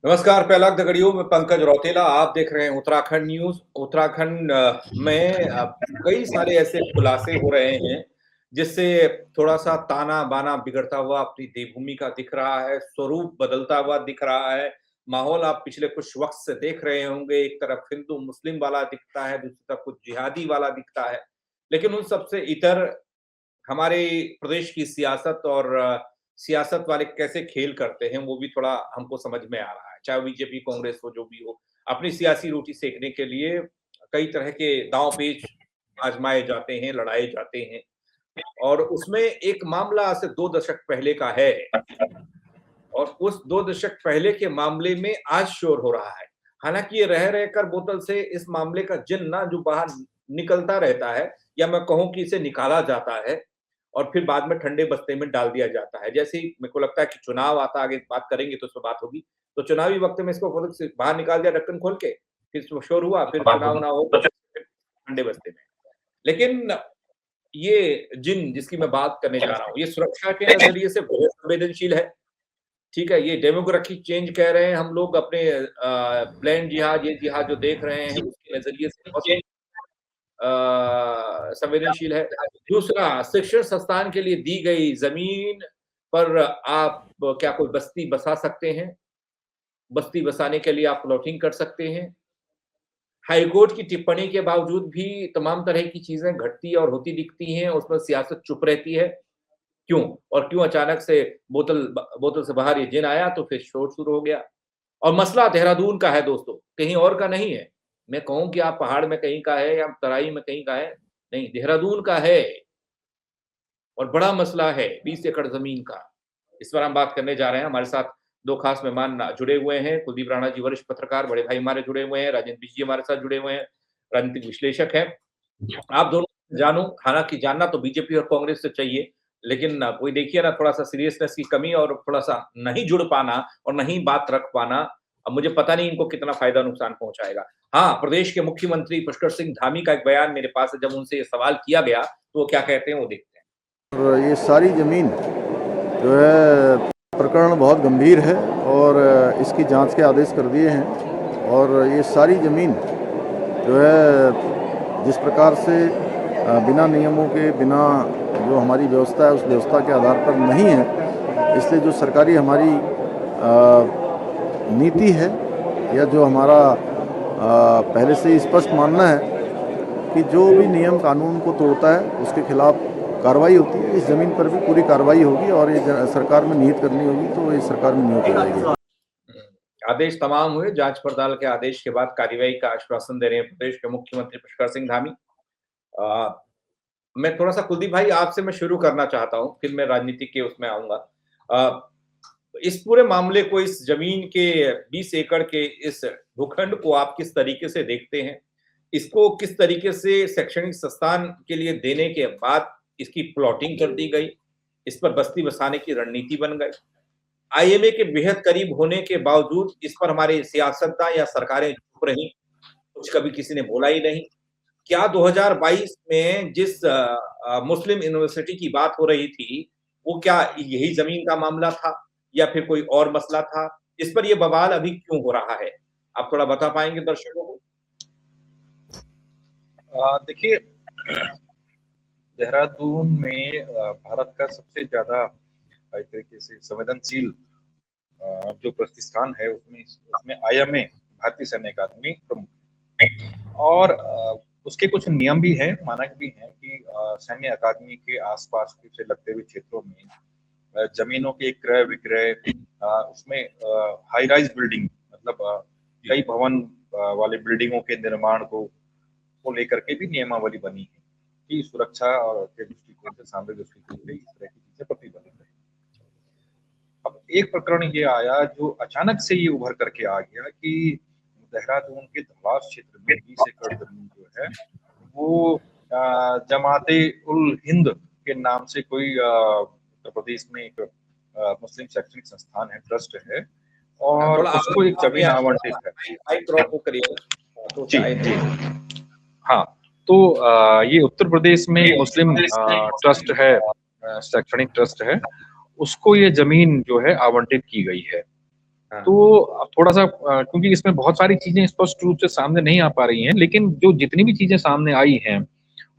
नमस्कार, पहलाक दगड़ियों में पंकज रौतेला। आप देख रहे हैं उत्तराखंड न्यूज़। उत्तराखंड में कई सारे ऐसे खुलासे हो रहे हैं, जिससे थोड़ा-सा ताना-बाना बिगड़ता हुआ अपनी देवभूमि का दिख रहा है, स्वरूप बदलता हुआ दिख रहा है। माहौल आप पिछले कुछ वक़्त से देख रहे होंगे, एक तरफ हिंदू-मुस्लिम वाला दिखता है, दूसरी तरफ कुछ जिहादी वाला दिखता है। लेकिन उन सब से इतर हमारे प्रदेश की सियासत और सियासत वाले कैसे खेल करते हैं, वो भी थोड़ा हमको समझ में आ रहा है। चाहे बीजेपी, कांग्रेस हो, जो भी हो, अपनी सियासी रोटी सेकने के लिए कई तरह के दांव-पेच आज़माए जाते हैं, लड़ाए जाते हैं और उसमें एक मामला आज से 2 दशक पहले का है और उस 2 दशक पहले के मामले में आज शोर हो रहा है। हालाँकि ये रह-रहकर बोतल से इस मामले का जिन्न जो बाहर निकलता रहता है या मैं कहूँ कि इसे निकाला जाता है और फिर बाद में ठंडे बस्ते में डाल दिया जाता है। जैसे ही मेरे को लगता है कि चुनाव आता है, आगे बात करेंगे तो उसमें बात होगी। तो चुनावी वक़्त में इसको फुर्र से बाहर निकाल दिया ढक्कन खोल के, फिर शोर हुआ, फिर चुनाव-वुनाव हो तो फिर ठंडे बस्ते में। लेकिन ये जिन्न जिसकी मैं बात करने जा रहा हूँ, ये सुरक्षा के नज़रिए से बहुत संवेदनशील है। ठीक है, ये डेमोग्राफिक चेंज कह रहे हैं हम लोग अपने प्लान जिहाद, ये जिहाद जो देख रहे हैं उसके नज़रिए से बहुत संवेदनशील है। दूसरा, शिक्षण संस्थान के लिए दी गई ज़मीन पर आप क्या कोई बस्ती बसा सकते हैं? बस्ती बसाने के लिए आप प्लॉटिंग कर सकते हैं। हाई कोर्ट की टिप्पणी के बावजूद भी तमाम तरह की चीज़ें घटती और होती दिखती हैं, उसमें सियासत चुप रहती है। क्यों? और क्यों अचानक से बोतल से बाहर ये जिन आया तो फिर शोर शुरू हो गया। और मसला देहरादून का है दोस्तों, कहीं और का नहीं है। मैं कहूँ कि आप पहाड़ में कहीं का है या तराई में कहीं का है, नहीं, देहरादून का है और बड़ा मसला है 20 एकड़ ज़मीन का। इस पर हम बात करने जा रहे हैं। हमारे साथ 2 खास मेहमान जुड़े हुए हैं। कुलदीप राणा जी वरिष्ठ पत्रकार, बड़े भाई हमारे जुड़े हुए हैं। राजेंद्र बिष्ट जी हमारे साथ जुड़े हुए हैं, राजनीतिक विश्लेषक हैं। आप दोनों जानूँ, हालाँकि जानना तो बीजेपी और कांग्रेस से चाहिए, लेकिन कोई देखिए ना थोड़ा-सा सीरियसनेस की कमी और थोड़ा-सा नहीं जुड़ पाना और नहीं बात रख पाना, अब मुझे पता नहीं इनको कितना फ़ायदा-नुकसान पहुँचाएगा। हाँ, प्रदेश के मुख्यमंत्री पुष्कर सिंह धामी का एक बयान मेरे पास है, जब उनसे ये सवाल किया गया, तो वो क्या कहते हैं, वो देखते हैं। और ये सारी ज़मीन जो है प्रकरण बहुत गंभीर है और इसकी जांच के आदेश कर दिए हैं और ये सारी ज़मीन जो है जिस प्रकार से बिना नियमों के, बिना जो हमारी व्यवस्था है उस व्यवस्था के आधार पर नहीं है, इसलिए जो सरकारी हमारी नीति है या जो हमारा पहले से ही स्पष्ट मानना है कि जो भी नियम कानून को तोड़ता है उसके खिलाफ कार्रवाई होती है। इस ज़मीन पर भी पूरी कार्रवाई होगी और ये सरकार में निहित करनी होगी तो ये सरकार में निहित हो जाएगी। आदेश तमाम हुए, जांच पड़ताल के आदेश के बाद कार्रवाई का आश्वासन दे रहे हैं प्रदेश के मुख्यमंत्री पुष्कर सिंह धामी। मैं थोड़ा-सा कुलदीप भाई आपसे मैं शुरू करना चाहता हूँ, फिर मैं राजनीति के उसमें आऊँगा। इस पूरे मामले को, इस ज़मीन के 20 एकड़ के इस भूखंड को आप किस तरीके से देखते हैं? इसको किस तरीके से शैक्षणिक संस्थान के लिए देने के बाद इसकी प्लॉटिंग कर दी गई, इस पर बस्ती बसाने की रणनीति बन गई। आईएमए के बेहद करीब होने के बावजूद इस पर हमारे सियासतदां या सरकारें चुप रहीं, कुछ कभी किसी ने बोला ही नहीं। क्या 2022 में जिस मुस्लिम यूनिवर्सिटी की बात हो रही थी, वो क्या यही ज़मीन का मामला था या फिर कोई और मसला था? इस पर ये बवाल अभी क्यों हो रहा है? आप थोड़ा बता पाएँगे दर्शकों को? देखिए, देहरादून में भारत का सबसे ज़्यादा एक तरीके से संवेदनशील जो प्रतिष्ठान है उसमें आईएमए, भारतीय सैन्य अकादमी प्रमुख और उसके कुछ नियम भी हैं, मानक भी हैं कि सैन्य अकादमी के आसपास के से लगते हुए क्षेत्रों में जमीनों के क्रय विक्रय, उसमें हाई राइज बिल्डिंग मतलब कई भवन वाले बिल्डिंगों के निर्माण को लेकर के भी नियमावली बनी है कि सुरक्षा और के दृष्टिकोण से, सामरिक दृष्टिकोण से इस तरह की चीजें प्रतिबंधित है। अब एक प्रकरण ये आया जो अचानक से ये उभर करके आ गया कि देहरादून के धवास क्षेत्र में 20 एकड़ जमीन जो है वो जमाते उल हिंद के नाम से कोई उत्तर प्रदेश में एक मुस्लिम शैक्षणिक संस्थान है, ट्रस्ट है और उसको एक जमीन आवंटित है। जी जी हाँ, तो ये उत्तर प्रदेश में मुस्लिम ट्रस्ट है, शैक्षणिक ट्रस्ट है, उसको ये जमीन जो है आवंटित की गई है। हाँ। तो अब थोड़ा-सा क्योंकि इसमें बहुत सारी चीज़ें स्पष्ट रूप से सामने नहीं आ पा रही हैं, लेकिन जो जितनी भी चीज़ें सामने आई हैं,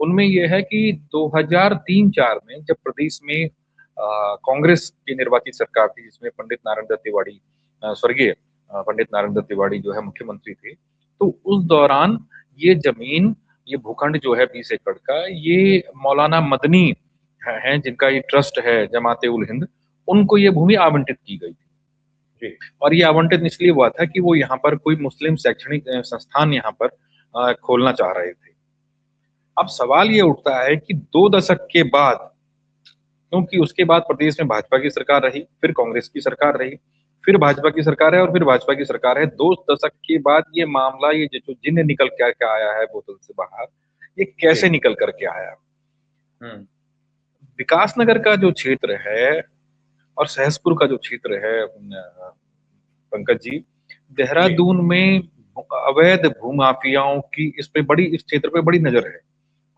उनमें ये है कि 2003-4 में जब प्रदेश में कांग्रेस की निर्वाचित सरकार थी, जिसमें पंडित नारायण दत्त तिवारी स्वर्गीय पंडित नारायण दत्त तिवारी जो है मुख्यमंत्री थे, तो उस दौरान ये ज़मीन, ये भूखंड जो है 20 एकड़ का, ये मौलाना मदनी हैं, जिनका ये ट्रस्ट है जमात-ए-उल-हिंद, उनको ये भूमि आवंटित की गई थी। जी। और ये आवंटन इसलिए हुआ था कि वो यहाँ पर कोई मुस्लिम शैक्षणिक संस्थान यहाँ पर खोलना चाह रहे थे। अब सवाल ये उठता है कि 2 दशक के बाद, क्योंकि उसके बाद प्रदेश में भाजपा की सरकार रही, फिर कांग्रेस की सरकार रही, फिर भाजपा की सरकार है और फिर भाजपा की सरकार है। 2 दशक के बाद ये मामला, ये जो जिन्न निकल कर के आया है बोतल से बाहर, ये कैसे निकल कर के आया? हुँ। विकासनगर का जो क्षेत्र है और सहसपुर का जो क्षेत्र है पंकज जी, देहरादून में अवैध भूमाफियाओं की इस क्षेत्र पे बड़ी नज़र है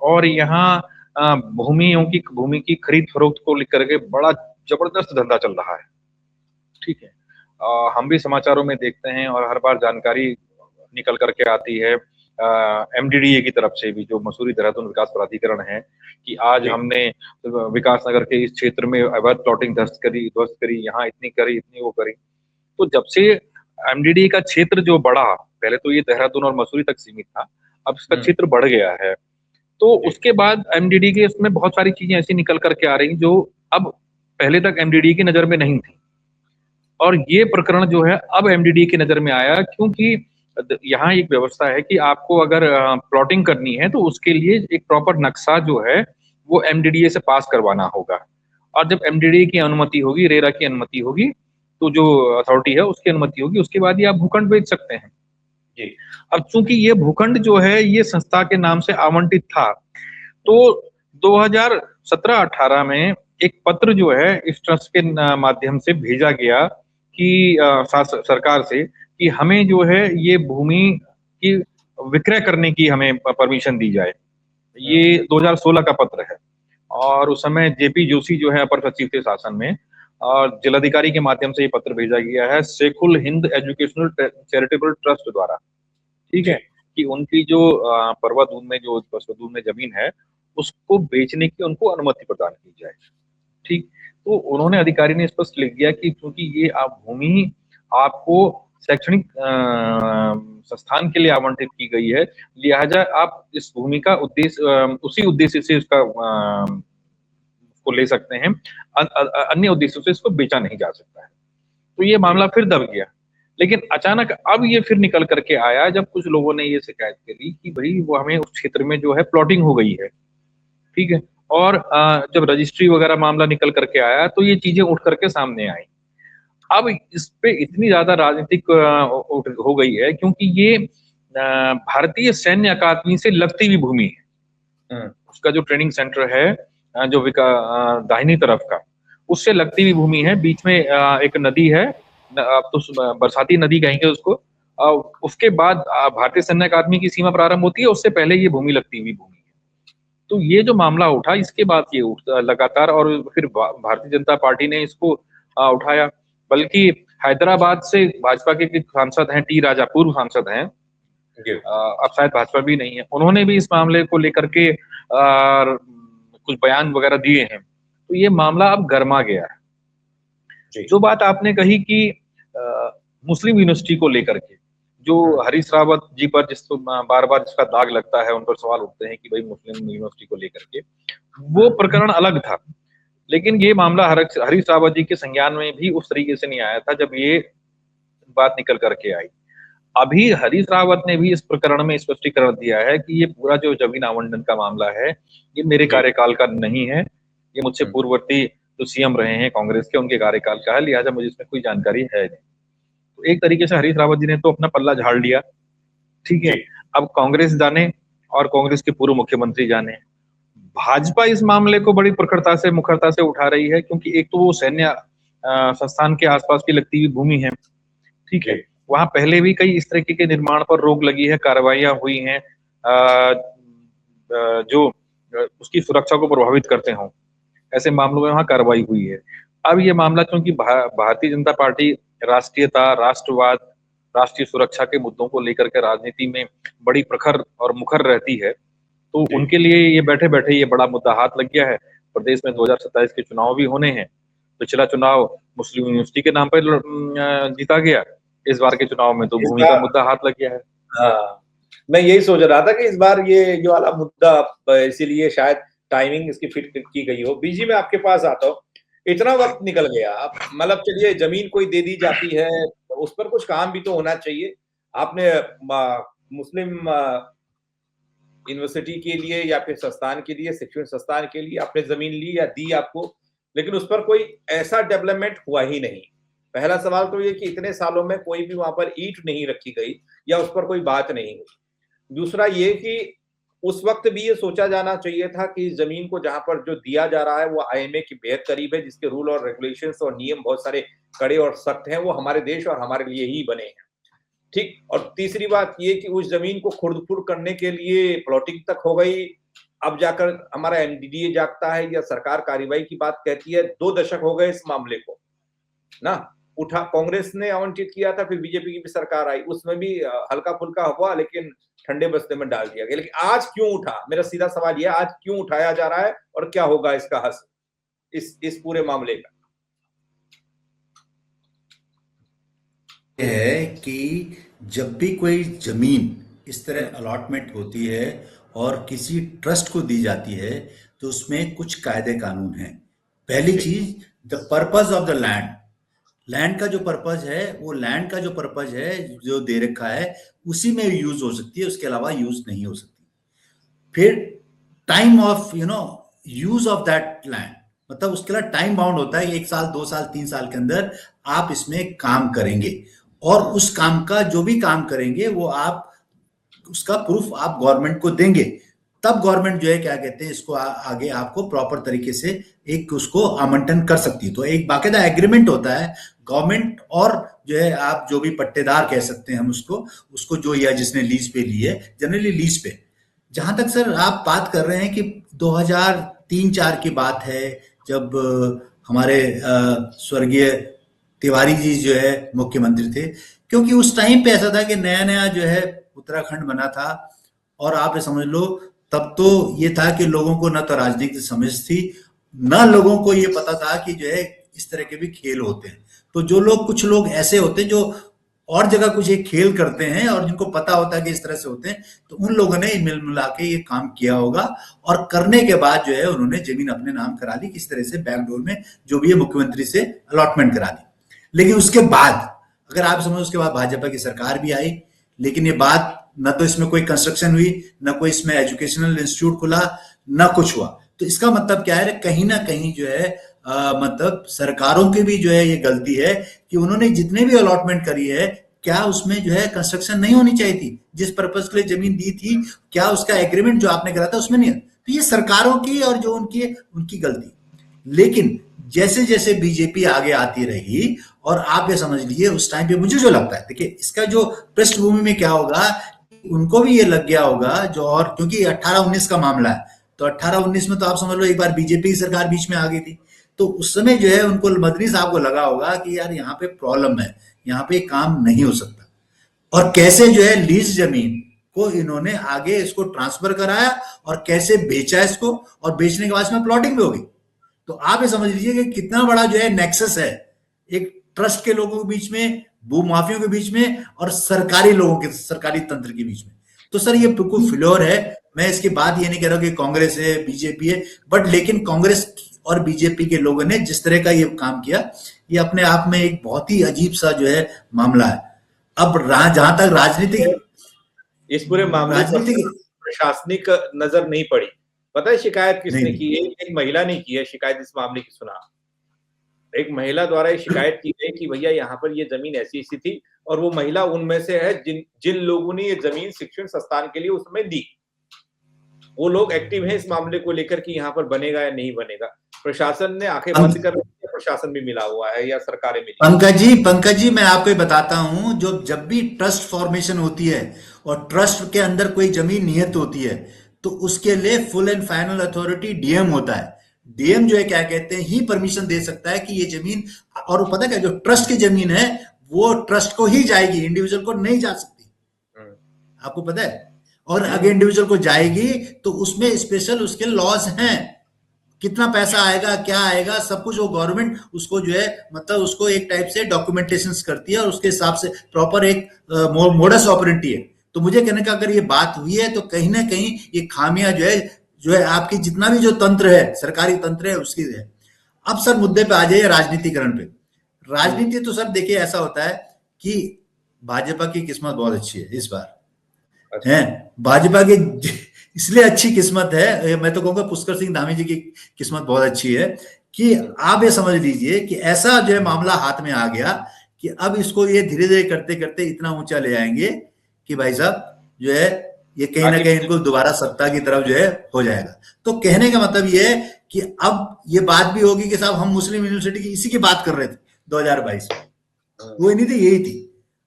और यहाँ भूमि की खरीद-फरोख्त को लेकर के बड़ा ज़बरदस्त धंधा चल रहा है, ठीक है। हम भी समाचारों में देखते हैं और हर बार जानकारी निकल कर के आती है एमडीडीए की तरफ से भी, जो मसूरी देहरादून विकास प्राधिकरण है, कि आज हमने विकासनगर के इस क्षेत्र में अवैध प्लॉटिंग ध्वस्त करी, यहाँ इतनी करी, इतनी वो करी। तो जब से एमडीडीए का क्षेत्र जो बढ़ा, पहले तो ये देहरादून और मसूरी तक सीमित था, अब इसका क्षेत्र बढ़ गया है। तो उसके बाद एमडीडीए के इसमें बहुत सारी चीजें ऐसी निकल कर के आ रही जो अब पहले तक एमडीडीए की नज़र में नहीं थी। और ये प्रकरण जो है अब एमडीडीए की नज़र में आया, क्योंकि यहाँ एक व्यवस्था है कि आपको अगर प्लॉटिंग करनी है तो उसके लिए एक प्रॉपर नक्शा जो है वो एमडीडीए से पास करवाना होगा, और जब एमडीडीए की अनुमति होगी, रेरा की अनुमति होगी, तो जो अथॉरिटी है उसकी अनुमति होगी, उसके बाद ही आप भूखंड बेच सकते हैं। जी। अब चूंकि ये भूखंड जो है ये संस्था के नाम से आवंटित था, तो 2017-18 में एक पत्र जो है इस ट्रस्ट के माध्यम से भेजा गया कि सरकार से कि हमें जो है ये भूमि की विक्रय करने की हमें परमिशन दी जाए। ये 2016 का पत्र है और उस समय जेपी जोशी जो है अपर सचिव थे शासन में, और जिलाधिकारी के माध्यम से ये पत्र भेजा गया है शेखुल हिंद एजुकेशनल चैरिटेबल ट्रस्ट द्वारा, ठीक है, कि उनकी जो परवादून में जो बसवदून में जमीन है उसको बेचने की उनको अनुमति प्रदान की जाए, ठीक। तो उन्होंने, अधिकारी ने स्पष्ट लिख दिया कि क्योंकि ये आप भूमि आपको शैक्षणिक संस्थान के लिए आवंटित की गई है, लिहाजा आप इस भूमि का उद्देश्य उसी उद्देश्य से उसका को ले सकते हैं, अन्य उद्देश्यों से इसको बेचा नहीं जा सकता है। तो ये मामला फिर दब गया, लेकिन अचानक अब ये फिर निकल करके आया जब कुछ लोगों ने ये शिकायत करी कि भाई वो हमें उस क्षेत्र में जो है प्लॉटिंग हो गई है, ठीक है, और जब रजिस्ट्री वगैरह मामला निकल करके आया तो ये चीजें उठ करके सामने आई। अब इस पे इतनी ज्यादा राजनीतिक हो गई है क्योंकि ये भारतीय सैन्य अकादमी से लगती हुई भूमि है। उसका जो ट्रेनिंग सेंटर है जो दाहिनी तरफ का, उससे लगती हुई भूमि है। बीच में एक नदी है, तो बरसाती नदी कहेंगे उसको। उसके बाद भारतीय सैन्य अकादमी की सीमा प्रारंभ होती है, उससे पहले ये भूमि लगती हुई भूमि है। तो ये जो मामला उठा, इसके बाद ये उठता लगातार, और फिर भारतीय जनता पार्टी ने इसको उठाया, बल्कि हैदराबाद से भाजपा के सांसद हैं टी राजा, पूर्व सांसद हैं, अब शायद भाजपा भी नहीं है, उन्होंने भी इस मामले को लेकर के कुछ बयान वगैरह दिए हैं। तो ये मामला अब गर्मा गया है। जो बात आपने कही कि मुस्लिम यूनिवर्सिटी को लेकर के, जो हरीश रावत जी पर जिसको बार बार जिसका दाग लगता है, उन पर सवाल उठते हैं कि भाई मुस्लिम यूनिवर्सिटी को लेकर के, वो प्रकरण अलग था, लेकिन ये मामला हरीश रावत जी के संज्ञान में भी उस तरीके से नहीं आया था जब ये बात निकल करके आई। अभी हरीश रावत ने भी इस प्रकरण में स्पष्टीकरण दिया है कि ये पूरा जो जमीन आवंटन का मामला है, ये मेरे कार्यकाल का नहीं है, ये मुझसे पूर्ववर्ती जो सीएम रहे हैं कांग्रेस के, उनके कार्यकाल का है, लिहाजा मुझे इसमें कोई जानकारी है नहीं। तो एक तरीके से हरीश रावत जी ने तो अपना पल्ला झाड़ लिया, ठीक है। अब कांग्रेस जाने और कांग्रेस के पूर्व मुख्यमंत्री जाने, भाजपा इस मामले को बड़ी मुखरता से उठा रही है, क्योंकि एक तो वो सैन्य संस्थान के आसपास की लगती हुई भूमि है, ठीक है, वहां पहले भी कई इस तरीके के निर्माण पर रोक लगी है, कार्रवाइयां हुई हैं जो उसकी सुरक्षा को प्रभावित करते हों, ऐसे मामलों में वहां कार्रवाई हुई है। अब ये मामला, क्योंकि भारतीय जनता पार्टी राष्ट्रीयता, राष्ट्रवाद, राष्ट्रीय सुरक्षा के मुद्दों को लेकर के राजनीति में बड़ी प्रखर और मुखर रहती है, तो उनके लिए ये बैठे बैठे ये बड़ा मुद्दा हाथ लग गया है। प्रदेश में 2027 के चुनाव भी होने हैं। पिछला चुनाव मुस्लिम यूनिवर्सिटी के नाम पर जीता गया, इस बार के चुनाव में तो भूमि का मुद्दा हाथ लग गया है। हाँ, मैं यही सोच रहा था कि इस बार ये वाला मुद्दा, इसीलिए शायद टाइमिंग इसकी फिट की गई हो। बीजी में आपके पास आता हूँ, इतना वक्त निकल गया, मतलब चलिए जमीन कोई दे दी जाती है, उस पर कुछ काम भी तो होना चाहिए। आपने मुस्लिम यूनिवर्सिटी के लिए या फिर संस्थान के लिए, शिक्षण संस्थान के लिए आपने जमीन ली या दी आपको, लेकिन उस पर कोई ऐसा डेवलपमेंट हुआ ही नहीं। पहला सवाल तो ये कि इतने सालों में कोई भी वहां पर ईंट नहीं रखी गई या उस पर कोई बात नहीं हुई। दूसरा ये कि उस वक्त भी ये सोचा जाना चाहिए था कि जमीन को जहां पर जो दिया जा रहा है वो आईएमए के बेहद करीब है, जिसके रूल और रेगुलेशंस और नियम बहुत सारे कड़े और सख्त हैं, वो हमारे देश और हमारे लिए ही बने हैं, ठीक। और तीसरी बात ये कि उस जमीन को खुर्द-फुर्द करने के लिए प्लॉटिंग तक हो गई। अब जाकर हमारा एमडीडीए जागता है या सरकार कार्रवाई की बात कहती है। 2 दशक हो गए इस मामले को ना, उठा कांग्रेस ने आवंटित किया था, फिर बीजेपी की भी सरकार आई, उसमें भी हल्का फुल्का हुआ, लेकिन ठंडे बस्ते में डाल दिया गया। लेकिन आज क्यों उठा, मेरा सीधा सवाल यह, आज क्यों उठाया जा रहा है और क्या होगा इसका हल इस पूरे मामले का? है कि जब भी कोई जमीन इस तरह अलॉटमेंट होती है और किसी ट्रस्ट को दी जाती है तो उसमें कुछ कायदे कानून हैं। पहली चीज, the purpose of the land, land का जो पर्पस है, वो लैंड का जो पर्पस है जो दे रखा है उसी में यूज हो सकती है, उसके अलावा यूज नहीं हो सकती। फिर time of use of that land, मतलब उसके लिए टाइम बाउंड होता है, 1 साल 2 साल 3 साल के अंदर आप इसमें काम करेंगे और उस काम का जो भी काम करेंगे वो आप उसका प्रूफ आप गवर्नमेंट को देंगे, तब गवर्नमेंट जो है क्या कहते हैं इसको आगे आपको प्रॉपर तरीके से एक उसको आवंटन कर सकती है। तो एक बाकायदा एग्रीमेंट होता है गवर्नमेंट और जो है आप जो भी पट्टेदार कह सकते हैं हम उसको जो या जिसने लीज पे ली है, जनरली लीज पे। जहां तक सर आप बात कर रहे हैं कि 2003-4 की बात है, जब हमारे स्वर्गीय तिवारी जी जो है मुख्यमंत्री थे, क्योंकि उस टाइम पे ऐसा था कि नया नया जो है उत्तराखंड बना था और आप ये समझ लो तब तो ये था कि लोगों को न तो राजनीतिक समझ थी, न लोगों को ये पता था कि जो है इस तरह के भी खेल होते हैं। तो जो लोग, कुछ लोग ऐसे होते हैं जो और जगह कुछ एक खेल करते हैं और जिनको पता होता है कि इस तरह से होते हैं, तो उन लोगों ने मिल मिला के ये काम किया होगा और करने के बाद जो है उन्होंने जमीन अपने नाम करा ली, किस तरह से बैकडोर में जो भी है मुख्यमंत्री से अलॉटमेंट करा दी। लेकिन उसके बाद अगर आप समझो उसके बाद भाजपा की सरकार भी आई, लेकिन ये बात न तो इसमें कोई कंस्ट्रक्शन हुई, न कोई इसमें एजुकेशनल इंस्टीट्यूट खुला, न कुछ हुआ। तो इसका मतलब क्या है, कहीं ना कहीं जो है मतलब सरकारों की भी जो है ये गलती है कि उन्होंने जितने भी अलॉटमेंट करी है, क्या उसमें जो है कंस्ट्रक्शन नहीं होनी चाहिए थी? जिस पर्पस के लिए जमीन दी थी, क्या उसका एग्रीमेंट जो आपने करा था उसमें नहीं है? तो ये सरकारों की और जो उनकी गलती। लेकिन जैसे जैसे बीजेपी आगे आती रही और आप ये समझ लीजिए उस टाइम पे मुझे जो लगता है, देखिए इसका जो पृष्ठभूमि में क्या होगा, उनको भी ये लग गया होगा जो, और क्योंकि 18-19 का मामला है, तो 18-19 में तो आप समझ लो एक बार बीजेपी की सरकार बीच में आ गई थी, तो उस समय जो है उनको, मदनी साहब को लगा होगा कि यार यहाँ पे प्रॉब्लम है, यहाँ पे काम नहीं हो सकता। और कैसे जो है लीज जमीन को इन्होंने आगे इसको ट्रांसफर कराया और कैसे बेचा इसको, और बेचने के बाद में प्लॉटिंग भी हो गई। तो आप ये समझ लीजिए कि कितना बड़ा जो है नेक्सस है एक ट्रस्ट के लोगों के बीच में, भूमाफियों के बीच में और सरकारी लोगों के, सरकारी तंत्र के बीच में। तो सर ये बिल्कुल फ्लोर है। मैं इसकी बात ये नहीं कह रहा कि कांग्रेस है, बीजेपी है, बट लेकिन कांग्रेस और बीजेपी के लोगों ने जिस तरह का ये काम किया, ये अपने आप में एक बहुत ही अजीब सा जो है मामला है। अब जहां तक राजनीतिक, इस पूरे मामले पर प्रशासनिक नजर नहीं पड़ी। पता है शिकायत किसने की? एक महिला ने की है शिकायत इस मामले की। सुना, एक महिला द्वारा ये शिकायत की गई कि भैया यहाँ पर ये जमीन ऐसी ऐसी थी, और वो महिला उनमें से है जिन लोगों ने ये जमीन शिक्षण संस्थान के लिए उसमें दी। वो लोग एक्टिव हैं इस मामले को लेकर कि यहाँ पर बनेगा या नहीं बनेगा। प्रशासन ने आंखें बंद कर रखी है, प्रशासन भी मिला हुआ है या सरकारें मिली। पंकज जी मैं आपको बताता हूँ, जो जब भी ट्रस्ट फॉर्मेशन होती है और ट्रस्ट के अंदर कोई जमीन नियत होती है, तो उसके लिए full and final authority DM होता है। डीएम जो है क्या कहते हैं ही परमिशन दे सकता है कि ये जमीन, और पता है क्या, जो ट्रस्ट की जमीन है वो ट्रस्ट को ही जाएगी, इंडिविजुअल को नहीं जा सकती, आपको पता है। और अगर इंडिविजुअल को जाएगी तो उसमें स्पेशल उसके लॉज हैं, कितना पैसा आएगा, क्या आएगा, सब कुछ वो गवर्नमेंट उसको जो है मतलब उसको एक टाइप से डॉक्यूमेंटेशन करती है और उसके हिसाब से प्रॉपर एक मोडस ऑपरेंडी है। तो मुझे कहने का अगर ये बात हुई है तो कहीं ना कहीं ये खामियां जो है आपकी जितना भी जो तंत्र है, सरकारी तंत्र है, उसकी है। अब सर मुद्दे पे आ जाइए, राजनीतिकरण पे। राजनीति तो सर देखिए ऐसा होता है कि भाजपा की किस्मत बहुत अच्छी है इस बार, है भाजपा की इसलिए अच्छी किस्मत है, मैं तो कहूंगा पुष्कर सिंह धामी जी की किस्मत बहुत अच्छी है कि आप ये समझ लीजिए कि ऐसा जो है मामला हाथ में आ गया कि अब इसको ये धीरे धीरे करते करते इतना ऊंचा ले आएंगे कि भाई साहब जो है ये कहीं ना कहीं इनको दोबारा सत्ता की तरफ जो है हो जाएगा। तो कहने का मतलब ये है कि अब ये बात भी होगी कि साहब हम मुस्लिम यूनिवर्सिटी की इसी की बात कर रहे थे 2022 में, वो नहीं थी, यही थी।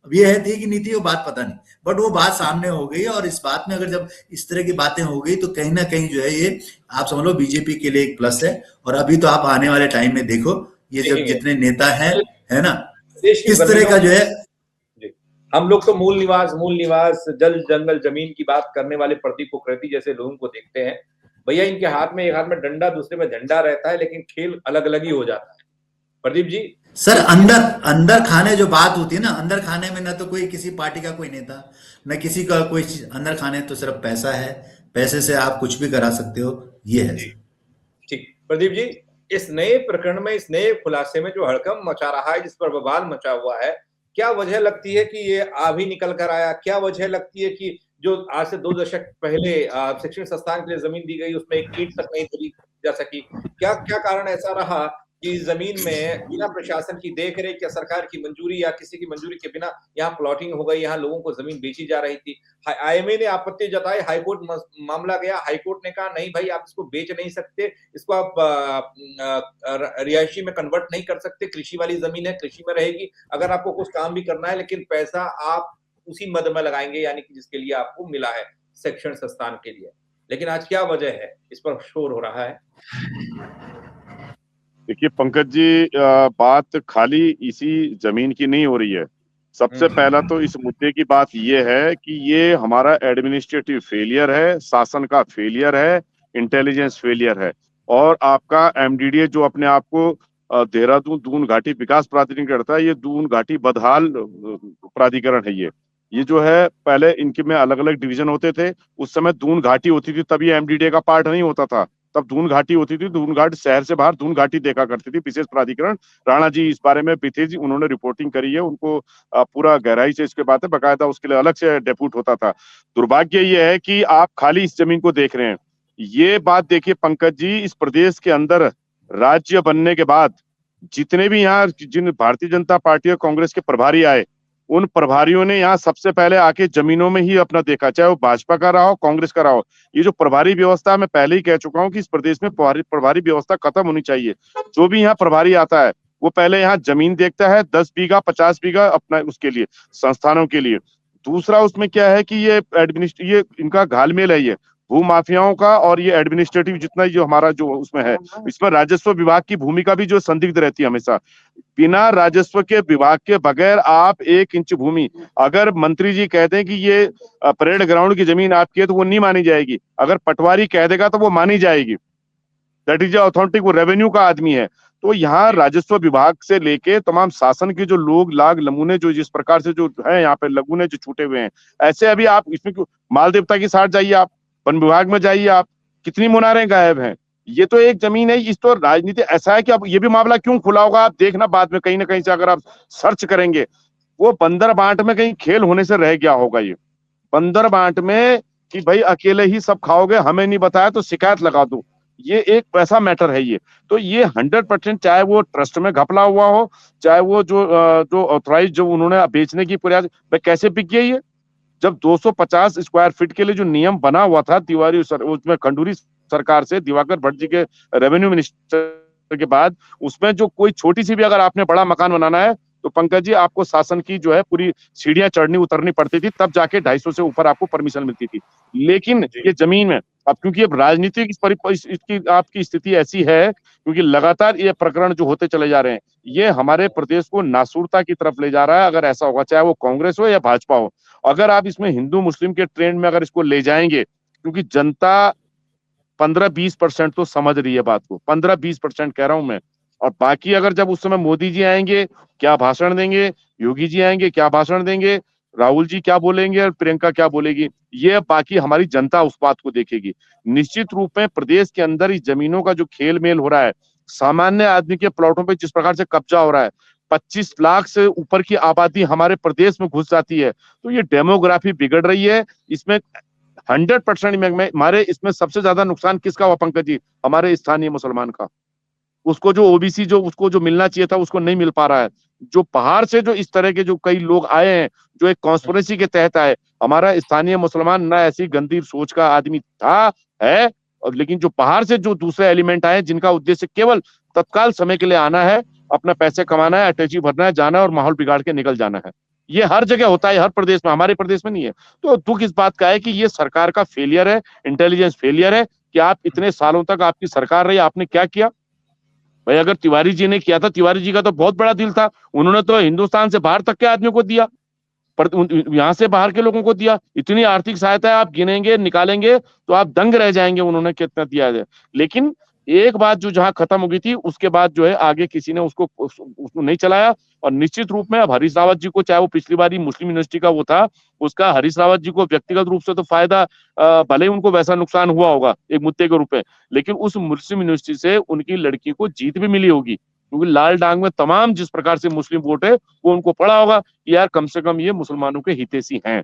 अब ये है थी कि नीति वो बात पता नहीं, बट वो बात सामने हो गई और इस बात में अगर जब इस तरह की बातें हो गई तो कहीं ना कहीं जो है ये आप समझ लो बीजेपी के लिए एक प्लस है। और अभी तो आप आने वाले टाइम में देखो ये जब जितने नेता हैं, है ना, किस तरह का जो है, हम लोग तो मूल निवास जल जंगल जमीन की बात करने वाले प्रदीप उक्रेती जैसे लोगों को देखते हैं, भैया इनके हाथ में एक हाथ में डंडा दूसरे में झंडा रहता है, लेकिन खेल अलग अलग ही हो जाता है। प्रदीप जी सर अंदर खाने जो बात होती है ना, अंदर खाने में ना तो कोई किसी पार्टी का कोई नेता, न किसी का कोई अंदर खाने, तो सिर्फ पैसा है, पैसे से आप कुछ भी करा सकते हो, ये है। ठीक प्रदीप जी, इस नए प्रकरण में, इस नए खुलासे में जो हड़कंप मचा रहा है, जिस पर बवाल मचा हुआ है, क्या वजह लगती है कि ये अभी निकल कर आया? क्या वजह लगती है कि जो आज से 2 दशक पहले शैक्षणिक संस्थान के लिए जमीन दी गई उसमें एक ईंट तक नहीं खरीदी जा सकी? क्या क्या कारण ऐसा रहा कि जमीन में बिना प्रशासन की देख रेख या सरकार की मंजूरी या किसी की मंजूरी के बिना यहाँ प्लॉटिंग हो गई, यहाँ लोगों को जमीन बेची जा रही थी? आईएमए ने आपत्ति जताई, हाईकोर्ट मामला गया, हाईकोर्ट ने कहा नहीं भाई आप इसको बेच नहीं सकते, इसको आप रिहायशी में कन्वर्ट नहीं कर सकते, कृषि वाली जमीन है, कृषि में रहेगी, अगर आपको कुछ काम भी करना है लेकिन पैसा आप उसी मद में लगाएंगे, यानी कि जिसके लिए आपको मिला है शैक्षणिक संस्थान के लिए। लेकिन आज क्या वजह है, इस पर शोर हो रहा है? देखिए पंकज जी, बात खाली इसी जमीन की नहीं हो रही है। सबसे पहला तो इस मुद्दे की बात ये है कि ये हमारा एडमिनिस्ट्रेटिव फेलियर है, शासन का फेलियर है, इंटेलिजेंस फेलियर है। और आपका एमडीडीए जो अपने आप को देहरादून दून घाटी विकास प्राधिकरण करता है, ये दून घाटी बदहाल प्राधिकरण है। ये जो है पहले इनके में अलग अलग डिवीजन होते थे, उस समय दून घाटी होती थी, तब ये एमडीडीए का पार्ट नहीं होता था, तब दून घाटी होती थी। दून घाट शहर से बाहर दून घाटी देखा करती थी विशेष प्राधिकरण। राणा जी इस बारे में बिथे जी, उन्होंने रिपोर्टिंग करी है, उनको पूरा गहराई से इसके बात है, बकायदा उसके लिए अलग से डेप्यूट होता था। दुर्भाग्य ये है कि आप खाली इस जमीन को देख रहे हैं। ये बात देखिए पंकज जी, इस प्रदेश के अंदर राज्य बनने के बाद जितने भी यहाँ जिन भारतीय जनता पार्टी और कांग्रेस के प्रभारी आए, उन प्रभारियों ने यहाँ सबसे पहले आके जमीनों में ही अपना देखा, चाहे वो भाजपा का रहा हो, कांग्रेस का रहा हो। ये जो प्रभारी व्यवस्था, मैं पहले ही कह चुका हूँ कि इस प्रदेश में प्रभारी व्यवस्था खत्म होनी चाहिए। जो भी यहाँ प्रभारी आता है वो पहले यहाँ जमीन देखता है, 10 बीघा 50 बीघा अपना उसके लिए, संस्थानों के लिए। दूसरा उसमें क्या है कि ये इनका घालमेल है, ये भू माफियाओं का और ये एडमिनिस्ट्रेटिव जितना जो हमारा जो उसमें है, इसमें राजस्व विभाग की भूमिका भी जो संदिग्ध रहती है हमेशा। बिना राजस्व के विभाग के बगैर आप 1 इंच भूमि, अगर मंत्री जी कहते हैं कि ये परेड ग्राउंड की जमीन आपकी है तो वो नहीं मानी जाएगी, अगर पटवारी कह देगा तो वो मानी जाएगी। दैट इज ऑथेंटिक, वो रेवेन्यू का आदमी है। तो यहाँ राजस्व विभाग से लेके तमाम शासन के जो लोग लाग नमूने जो जिस प्रकार से जो है यहाँ पे लगुने जो छूटे हुए हैं, ऐसे अभी आप इसमें माल देवता की साथ जाइए, आप वन विभाग में जाइए, आप कितनी मुनारें गायब हैं। ये तो एक जमीन है, इस तो राजनीति ऐसा है कि अब ये भी मामला क्यों खुला होगा आप देखना बाद में, कहीं ना कहीं से अगर आप सर्च करेंगे, वो बंदर बांट में कहीं खेल होने से रह गया होगा। ये बंदर बांट में कि भाई अकेले ही सब खाओगे, हमें नहीं बताया तो शिकायत लगा दो, ये एक वैसा मैटर है। ये तो ये 100%, चाहे वो ट्रस्ट में घपला हुआ हो, चाहे वो जो ऑथराइज जो उन्होंने बेचने की प्रयास, भाई कैसे बिक गया ये? जब 250 स्क्वायर फीट के लिए जो नियम बना हुआ था तिवारी उसमें खंडूरी सरकार से, दिवाकर भट्ट जी के रेवेन्यू मिनिस्टर के बाद, उसमें जो कोई छोटी सी भी अगर आपने बड़ा मकान बनाना है तो तो पंकज जी आपको शासन की जो है पूरी सीढ़ियां चढ़नी उतरनी पड़ती थी, तब जाके 250 से ऊपर आपको परमिशन मिलती थी। लेकिन ये जमीन में अब क्योंकि अब राजनीतिक इसकी आपकी स्थिति ऐसी है, क्योंकि लगातार ये प्रकरण जो होते चले जा रहे हैं, ये हमारे प्रदेश को नासूरता की तरफ ले जा रहा है। अगर ऐसा होगा, चाहे वो कांग्रेस हो या भाजपा हो, अगर आप इसमें हिंदू मुस्लिम के ट्रेंड में अगर इसको ले जाएंगे, क्योंकि जनता 15-20% तो समझ रही है बात को, 15-20% कह रहा हूं मैं। और बाकी अगर जब उस समय मोदी जी आएंगे क्या भाषण देंगे, योगी जी आएंगे क्या भाषण देंगे, राहुल जी क्या बोलेंगे और प्रियंका क्या बोलेगी, ये बाकी हमारी जनता उस बात को देखेगी। निश्चित रूप में प्रदेश के अंदर इस जमीनों का जो खेल मेल हो रहा है, सामान्य आदमी के प्लॉटों पे जिस प्रकार से कब्जा हो रहा है, 25 लाख से ऊपर की आबादी हमारे प्रदेश में घुस जाती है, तो ये डेमोग्राफी बिगड़ रही है। इसमें 100% में हमारे इसमें सबसे ज्यादा नुकसान किसका हुआ पंकज जी? हमारे स्थानीय मुसलमान का। उसको जो ओबीसी जो उसको जो मिलना चाहिए था उसको नहीं मिल पा रहा है। जो बाहर से जो इस तरह के जो कई लोग आए हैं, जो एक कॉन्स्पिरेसी के तहत आए, हमारा स्थानीय मुसलमान ना ऐसी गंदी सोच का आदमी था, है, और लेकिन जो बाहर से जो दूसरे एलिमेंट आए जिनका उद्देश्य केवल तत्काल समय के लिए आना है, अपना पैसे कमाना है, अटैची भरना है, जाना है और माहौल बिगाड़ के निकल जाना है। ये हर जगह होता है, हर प्रदेश में, हमारे प्रदेश में नहीं है। तो दुख इस बात का है कि ये सरकार का फेलियर है, इंटेलिजेंस फेलियर है कि आप इतने सालों तक आपकी सरकार रही, आपने क्या किया भाई? अगर तिवारी जी ने किया था, तिवारी जी का तो बहुत बड़ा दिल था, उन्होंने तो हिंदुस्तान से बाहर तक के आदमियों को दिया, पर यहाँ से बाहर के लोगों को दिया। इतनी आर्थिक सहायता है, आप गिनेंगे निकालेंगे तो आप दंग रह जाएंगे उन्होंने कितना दिया है। लेकिन एक बात जो जहां खत्म हो गई थी, उसके बाद जो है आगे किसी ने उसको नहीं चलाया। और निश्चित रूप में अब हरीश रावत जी को, चाहे वो पिछली बार मुस्लिम यूनिवर्सिटी का वो था, उसका हरीश रावत जी को व्यक्तिगत रूप से तो फायदा, भले ही उनको वैसा नुकसान हुआ होगा एक मुद्दे के रूप में, लेकिन उस मुस्लिम यूनिवर्सिटी से उनकी लड़की को जीत भी मिली होगी, क्योंकि लाल डांग में तमाम जिस प्रकार से मुस्लिम वोट है वो उनको पड़ा होगा कि यार कम से कम ये मुसलमानों के हितैषी हैं।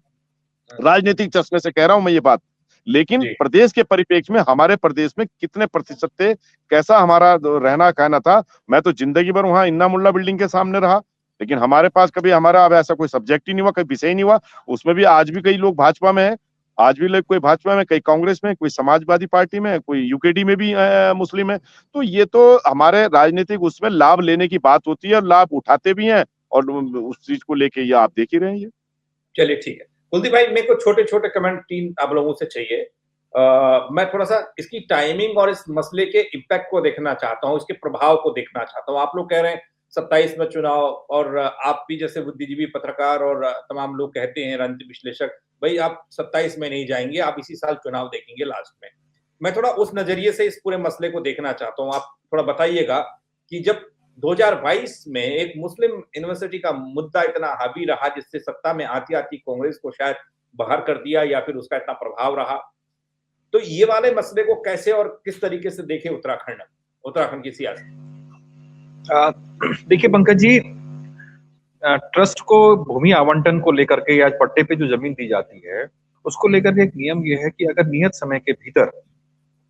राजनीतिक चश्मे से कह रहा हूं मैं ये बात। लेकिन प्रदेश के परिप्रेक्ष्य में हमारे प्रदेश में कितने प्रतिशत थे, कैसा हमारा रहना कहना था? मैं तो जिंदगी भर वहां इन्ना मुल्ला बिल्डिंग के सामने रहा, लेकिन हमारे पास कभी हमारा अब ऐसा कोई सब्जेक्ट ही नहीं हुआ, कोई विषय ही नहीं हुआ। उसमें भी आज भी कई लोग भाजपा में है, आज भी लोग कोई भाजपा में, कई कांग्रेस में, कोई समाजवादी पार्टी में, कोई यूकेडी में भी मुस्लिम है। तो ये तो हमारे राजनीतिक उसमें लाभ लेने की बात होती है और लाभ उठाते भी हैं, और उस चीज को लेके ये आप देख ही रहे हैं। ये चलिए ठीक है कुलदीप भाई, मेरे को छोटे छोटे कमेंट 3 आप लोगों से चाहिए। मैं थोड़ा सा इसकी टाइमिंग और इस मसले के इम्पैक्ट को देखना चाहता हूँ, इसके प्रभाव को देखना चाहता हूँ। आप लोग कह रहे हैं 27 में चुनाव, और आप भी जैसे बुद्धिजीवी पत्रकार और तमाम लोग कहते हैं, राजनीतिक विश्लेषक, भाई आप 27 में नहीं जाएंगे, आप इसी साल चुनाव देखेंगे लास्ट में। मैं थोड़ा उस नजरिए से इस पूरे मसले को देखना चाहता हूँ। आप थोड़ा बताइएगा कि जब 2022 में एक मुस्लिम यूनिवर्सिटी का मुद्दा इतना हावी रहा, जिससे सत्ता में आती आती कांग्रेस को शायद बाहर कर दिया या फिर उसका इतना प्रभाव रहा, तो ये वाले मसले को कैसे और किस तरीके से देखे उत्तराखंड की सियासत? देखिए पंकज जी, ट्रस्ट को भूमि आवंटन को लेकर के या पट्टे पे जो जमीन दी जाती है उसको लेकर के एक नियम ये है कि अगर नियत समय के भीतर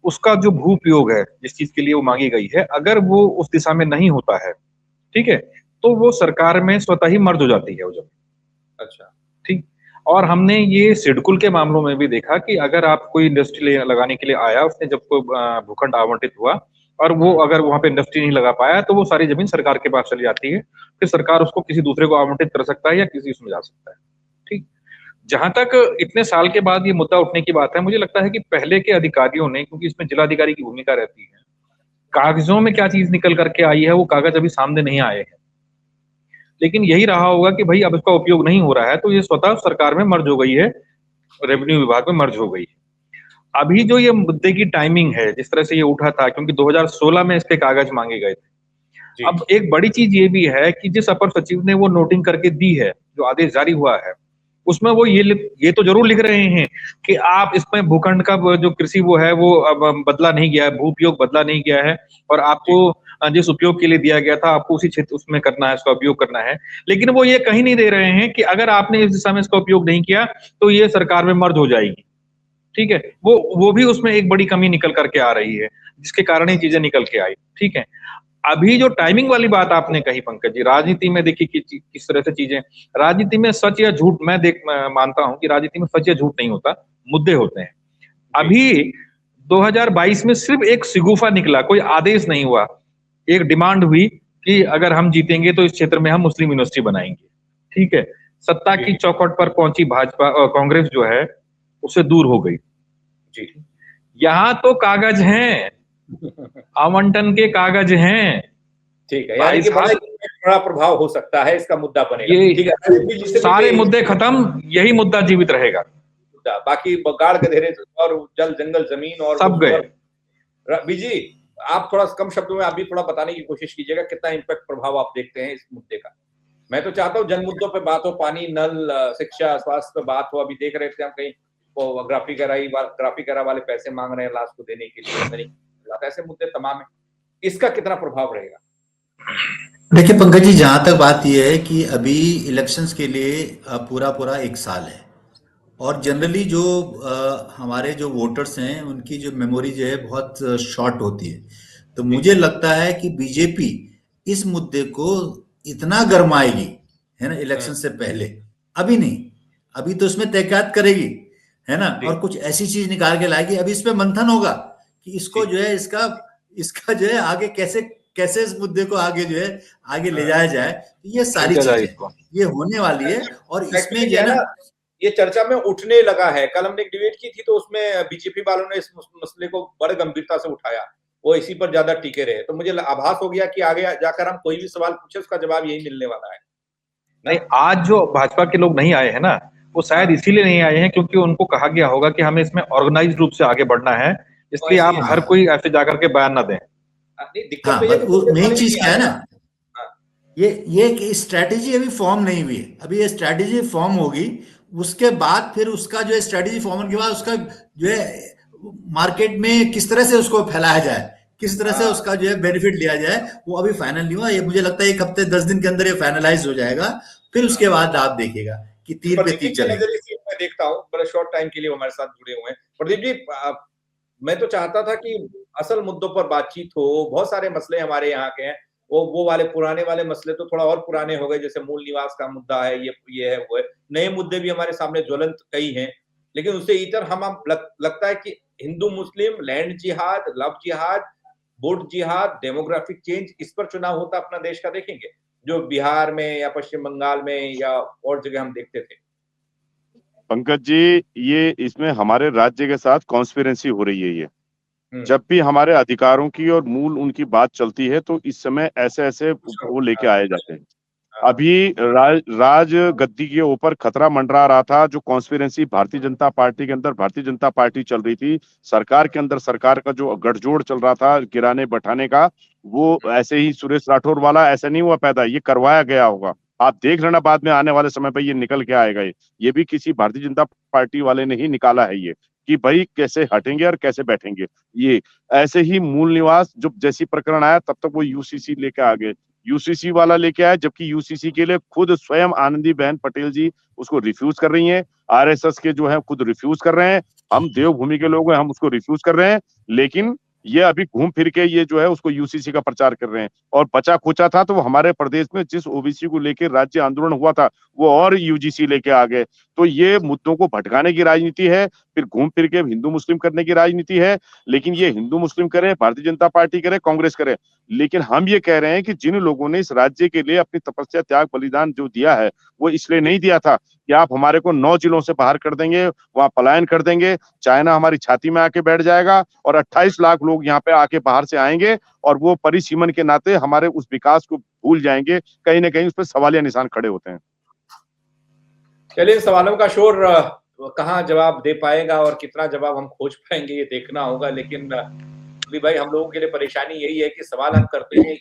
उसका जो भू उपयोग है, जिस चीज के लिए वो मांगी गई है, अगर वो उस दिशा में नहीं होता है, ठीक है, तो वो सरकार में स्वतः ही मर्ज हो जाती है वो जमीन। अच्छा, ठीक। और हमने ये सिडकुल के मामलों में भी देखा कि अगर आप कोई इंडस्ट्री लगाने के लिए आया, उसने जब कोई भूखंड आवंटित हुआ और वो अगर वहां पे इंडस्ट्री नहीं लगा पाया, तो वो सारी जमीन सरकार के पास चली जाती है, फिर सरकार उसको किसी दूसरे को आवंटित कर सकता है या किसी उसमें जा सकता है। ठीक। जहां तक इतने साल के बाद ये मुद्दा उठने की बात है, मुझे लगता है कि पहले के अधिकारियों ने, क्योंकि इसमें जिलाधिकारी की भूमिका रहती है, कागजों में क्या चीज निकल करके आई है वो कागज अभी सामने नहीं आए हैं, लेकिन यही रहा होगा कि भाई अब इसका उपयोग नहीं हो रहा है, तो ये स्वतः सरकार में मर्ज हो गई है, रेवेन्यू विभाग में मर्ज हो गई है। अभी जो ये मुद्दे की टाइमिंग है, जिस तरह से ये उठा था, क्योंकि 2016 में इसके कागज मांगे गए थे। अब एक बड़ी चीज ये भी है कि जिस अपर सचिव ने वो नोटिंग करके दी है, जो आदेश जारी हुआ है, उसमें वो ये तो जरूर लिख रहे हैं कि आप इसमें भूखंड का जो कृषि वो है वो अब बदला नहीं गया है, भू उपयोग बदला नहीं गया है, और आपको जिस उपयोग के लिए दिया गया था आपको उसी क्षेत्र उसमें करना है, इसका उपयोग करना है। लेकिन वो ये कहीं नहीं दे रहे हैं कि अगर आपने इस दिशा में इसका उपयोग नहीं किया तो ये सरकार में मर्ज हो जाएगी। ठीक है, वो भी उसमें एक बड़ी कमी निकल करके आ रही है, जिसके कारण ये चीजें निकल के आई। ठीक है, अभी जो टाइमिंग वाली बात आपने कही पंकज जी, राजनीति में देखिए किस तरह से चीजें, राजनीति में सच या झूठ, मैं मानता हूं कि राजनीति में सच या झूठ नहीं होता, मुद्दे होते हैं। अभी 2022 में सिर्फ एक सिगुफा निकला, कोई आदेश नहीं हुआ, एक डिमांड हुई कि अगर हम जीतेंगे तो इस क्षेत्र में हम मुस्लिम यूनिवर्सिटी बनाएंगे। ठीक है, सत्ता की चौखट पर पहुंची भाजपा कांग्रेस जो है उससे दूर हो गई। जी यहाँ तो कागज हैं, आवंटन के कागज हैं ठीक है, यानी भाई कि साहब, बड़ा प्रभाव हो सकता है, इसका मुद्दा बनेगा। ठीक ये है, सारे मुद्दे खत्म, यही मुद्दा जीवित रहेगा। बाकी गाड़ गधेरे और जल जंगल जमीन और सब गए। बीजी, आप थोड़ा कम शब्दों में आप भी थोड़ा बताने की कोशिश कीजिएगा, कितना इम्पैक्ट प्रभाव आप देखते हैं इस मुद्दे का। मैं तो चाहता हूँ जन मुद्दों पे बात हो, पानी, नल, शिक्षा, स्वास्थ्य पे बात हो। अभी देख रहे थे हम कहीं वो ग्राफिक एरा वाले पैसे मांग रहे हैं लाश को देने के लिए, ऐसे मुद्दे तमाम है। इसका कितना प्रभाव रहेगा? देखिए पंकज जी, जहाँ तक बात यह है कि अभी इलेक्शंस के लिए पूरा पूरा 1 साल है, और जनरली जो हमारे जो वोटर्स हैं उनकी जो मेमोरी जो है बहुत शॉर्ट होती है। तो मुझे लगता है कि बीजेपी इस मुद्दे को इतना गरमाएगी, है ना, इलेक्शन से पहले, अभी नहीं, अभी तो उसमें तहकीकात करेगी, है ना, और कुछ ऐसी चीज निकाल के लाएगी। अभी इस पे मंथन होगा कि इसको जो है इसका जो है आगे कैसे इस मुद्दे को आगे जो है आगे ले जाया जाए। ये सारी चीजें ये होने वाली है, और इसमें जो है ना ये चर्चा में उठने लगा है। कल हमने एक डिबेट की थी तो उसमें बीजेपी वालों ने इस मसले को बड़े गंभीरता से उठाया, वो इसी पर ज्यादा टिके रहे। तो मुझे आभास हो गया कि आगे जाकर हम कोई भी सवाल पूछे उसका जवाब यही मिलने वाला है। नहीं, आज जो भाजपा के लोग नहीं आए हैं ना, वो शायद इसीलिए नहीं आए हैं क्योंकि उनको कहा गया होगा कि हमें इसमें ऑर्गेनाइज रूप से आगे बढ़ना है, इसलिए आप हर कोई ऐसे जाकर के बयान ना दें। हाँ, मेन चीज क्या है ना, ये स्ट्रेटेजी अभी फॉर्म नहीं हुई है। अभी ये स्ट्रेटेजी फॉर्म होगी, उसके बाद फिर उसका जो है स्ट्रेटेजी फॉर्म होने के बाद उसका जो है मार्केट में किस तरह से उसको फैलाया जाए, किस तरह से उसका जो है बेनिफिट लिया जाए, वो अभी फाइनल नहीं हुआ। ये मुझे लगता है 1 हफ्ते 10 दिन के अंदर ये फाइनलाइज हो जाएगा। फिर उसके बाद आप देखिएगा कि तीर पे तीर चलेगा। मैं देखता हूँ बड़े शॉर्ट टाइम के लिए हमारे साथ जुड़े हुए हैं। प्रदीप जी, मैं तो चाहता था कि असल मुद्दों पर बातचीत हो। बहुत सारे मसले हमारे यहाँ के हैं, वो वाले पुराने वाले मसले तो थोड़ा और पुराने हो गए, जैसे मूल निवास का मुद्दा है, ये है वो है। नए मुद्दे भी हमारे सामने ज्वलंत कई हैं, लेकिन उससे इतर हम लगता है कि हिंदू मुस्लिम, लैंड जिहाद, लव जिहाद, वोट जिहाद, डेमोग्राफिक चेंज, इस पर चुनाव होता अपना देश का देखेंगे, जो बिहार में या पश्चिम बंगाल में या और जगह हम देखते थे। पंकज जी, ये इसमें हमारे राज्य के साथ कॉन्स्पिरेंसी हो रही है। ये जब भी हमारे अधिकारों की और मूल उनकी बात चलती है तो इस समय ऐसे वो लेके आए जाते हैं। अभी राज गद्दी के ऊपर खतरा मंडरा रहा था, जो कॉन्स्पिरेंसी भारतीय जनता पार्टी के अंदर भारतीय जनता पार्टी चल रही थी, सरकार के अंदर सरकार का जो गठजोड़ चल रहा था गिराने बैठाने का, वो ऐसे ही सुरेश राठौर वाला ऐसे नहीं हुआ पैदा, ये करवाया गया होगा। आप देख लेना बाद में आने वाले समय पे ये निकल के आएगा। ये भी किसी भारतीय जनता पार्टी वाले ने ही निकाला है, ये कि भाई कैसे हटेंगे और कैसे बैठेंगे। ये ऐसे ही मूल निवास जब जैसी प्रकरण आया तब तक वो यूसीसी लेके आ गए, यूसीसी वाला लेके आया, जबकि यूसीसी के लिए खुद स्वयं आनंदीबेन पटेल जी उसको रिफ्यूज कर रही हैं, आरएसएस के जो है खुद रिफ्यूज कर रहे हैं, हम देवभूमि के लोग हैं हम उसको रिफ्यूज कर रहे हैं, लेकिन ये अभी घूम फिर के ये जो है उसको यूसीसी का प्रचार कर रहे हैं। और बचा खुचा था तो वो हमारे प्रदेश में जिस ओबीसी को लेकर राज्य आंदोलन हुआ था वो और यूजीसी लेके आ गए। तो ये मुद्दों को भटकाने की राजनीति है, फिर घूम फिर के हिंदू मुस्लिम करने की राजनीति है। लेकिन ये हिंदू मुस्लिम करे, भारतीय जनता पार्टी करे, कांग्रेस करे, लेकिन हम ये कह रहे हैं कि जिन लोगों ने इस राज्य के लिए अपनी तपस्या त्याग बलिदान जो दिया है वो इसलिए नहीं दिया था कि आप हमारे को 9 जिलों से बाहर कर देंगे, वहां पलायन कर देंगे, चाइना हमारी छाती में आके बैठ जाएगा और 28 लाख लोग यहाँ पे आके बाहर से आएंगे और वो परिसीमन के नाते हमारे उस विकास को भूल जाएंगे। कहीं ना कहीं उस पर सवालिया निशान खड़े होते हैं। चलिए, सवालों का शोर कहाँ जवाब दे पाएगा और कितना जवाब हम खोज पाएंगे ये देखना होगा। लेकिन भाई हम लोगों के लिए परेशानी यही है कि सवाल हम करते हैं,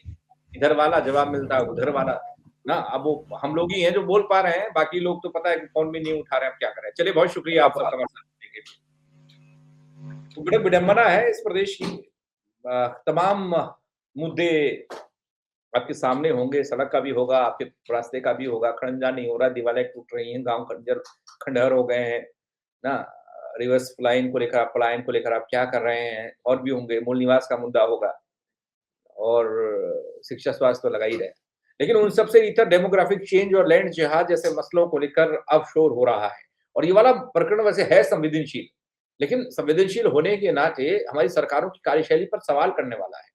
इधर वाला जवाब मिलता है उधर वाला ना। अब वो हम लोग ही हैं जो बोल पा रहे हैं, बाकी लोग तो पता है कि फोन भी नहीं उठा रहे हैं, अब क्या करें। चलिए, बहुत शुक्रिया आपका हमारे साथ जुड़ने के लिए। तो बड़ा विडंबना है इस प्रदेश की, तमाम मुद्दे आपके सामने होंगे, सड़क का भी होगा, आपके रास्ते का भी होगा, खड़ंजा नहीं हो रहा, दीवारें टूट रही हैं, गांव खंडहर हो गए हैं ना, रिवर्स पलायन को लेकर आप क्या कर रहे हैं, और भी होंगे, मूल निवास का मुद्दा होगा और शिक्षा स्वास्थ्य तो लगा ही रहे। लेकिन उन सबसे इतर डेमोग्राफिक चेंज और लैंड जिहाद जैसे मसलों को लेकर अब शोर हो रहा है। और ये वाला प्रकरण वैसे है संवेदनशील, लेकिन संवेदनशील होने के नाते हमारी सरकारों की कार्यशैली पर सवाल करने वाला है,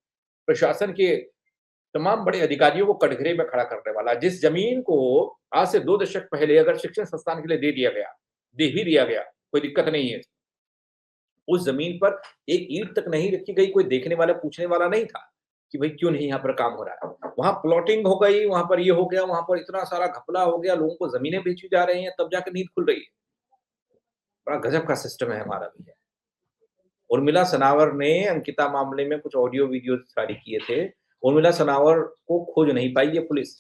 प्रशासन के तमाम बड़े अधिकारियों को कटघरे में खड़ा करने वाला। जिस जमीन को आज से 2 दशक पहले अगर शिक्षण संस्थान के लिए दे भी दिया गया, कोई दिक्कत नहीं है। उस जमीन पर एक ईंट तक नहीं रखी गई, कोई देखने वाला पूछने वाला नहीं था कि भाई क्यों नहीं यहाँ पर काम हो रहा है। वहां प्लॉटिंग हो गई, वहां पर ये हो गया, वहां पर इतना सारा घपला हो गया, लोगों को जमीनें बेची जा रही हैं, तब जाकर नींद खुल रही है। बड़ा गजब का सिस्टम है हमारा भी है। उर्मिला सनावर ने अंकिता मामले में कुछ ऑडियो वीडियो जारी किए थे। उर्मिला सनावर को खोज नहीं पाई ये पुलिस।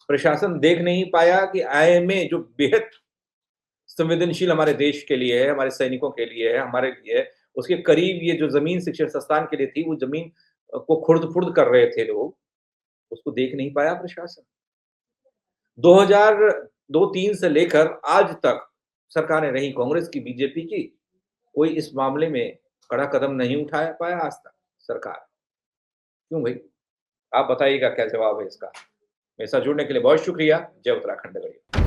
प्रशासन देख नहीं पाया कि आईएमए जो बेहद संवेदनशील हमारे देश के लिए है, हमारे सैनिकों के लिए है, हमारे लिए है, उसके करीब ये जो जमीन शिक्षण संस्थान के लिए थी, वो जमीन को खुर्द-फुर्द कर रहे थे लोग, उसको देख नहीं पाया प्रशासन। 2002-3 से लेकर आज तक सरकारें रही कांग्रेस की, बीजेपी की, कोई इस मामले में कड़ा कदम नहीं उठा पाया आज तक सरकार। क्यों भाई? आप बताइएगा क्या जवाब है इसका? मेरे साथ जुड़ने के लिए बहुत शुक्रिया। जय उत्तराखंड।